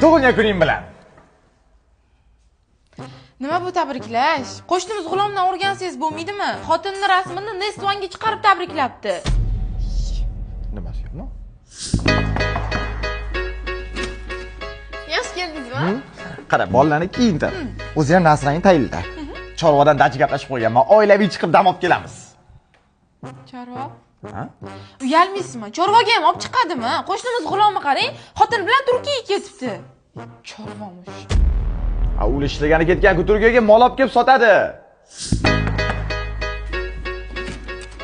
Tug'ilgan kuning bilan. Nima bu tabriklash? Qo'shnimiz G'ulomdan o'rgansangiz bo'lmaydimi? Xotinning rasmini Nestvanga chiqarib tabriklabdi. Nimasi yo'qmi? Yaxshi keldingizmi? Qara, bolalarni kiyinti. O'zi ham Nasrani tayilda. Chorvadan dachi gaplashib qo'yganman. Oilaviy chiqib dam olib kelamiz. Chorva? Ha? Uyalmaysizmi? Chorvaga ham olib chiqadimi? Qo'shnimiz G'ulomni qarang, xotin bilan Turkiyaga ketibdi. Chorvomish. U ishlagani ketgan-ku Turkiyaga mol olib kelib sotadi.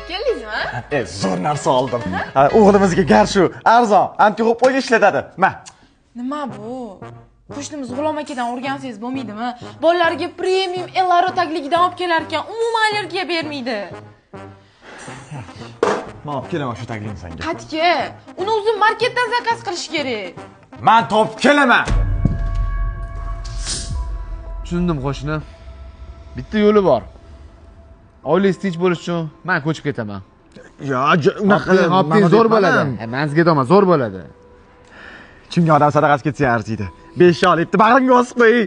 Keldingizmi? Zo'r narsa oldim. O'g'limizga garshu arzon, antixopoga ishlatadi. Ma. Nima bu? Qo'shnimiz G'ulom akadan o'rgansangiz bo'lmaydimi? Bolalarga premium Elaro tagligidan olib kelar ekan, umuman allergiya bermaydi. Men olib kelaman shu tagligini senga. Qatga, uni o'zim marketdan zakaz qilish kerak. Men topib kelaman. Tushundim qo'shni. Bitta yo'li bor. Oilangiz tinch bo'lish uchun men ko'chib ketaman. Unaqa zo'r bo'ladi. Manzga aytaman, zo'r bo'ladi. Chunki odam sadaqasi ketsa arziydi. 5 olibdi, bag'rimga bosib qo'y.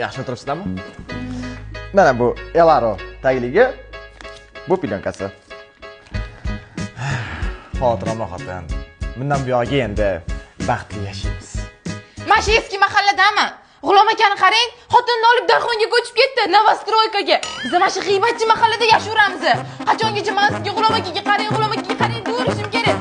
Yaxshi o'tiribsizlarmi? Mana bu Elaro tagligi, bu plyonкасы. Xotiram xotin. Bundan buyog'iga endi baxtli yashaymiz. Mana shu eski mahalladami? G'ulom akani qarang, xotinni olib Darxonga ko'chib ketdi, Novostroykaga. Biz mana shu g'iybatchi mahallada yashayveramiz. Qachongacha men sizga G'ulom akaga qarang, deb urishim kerak.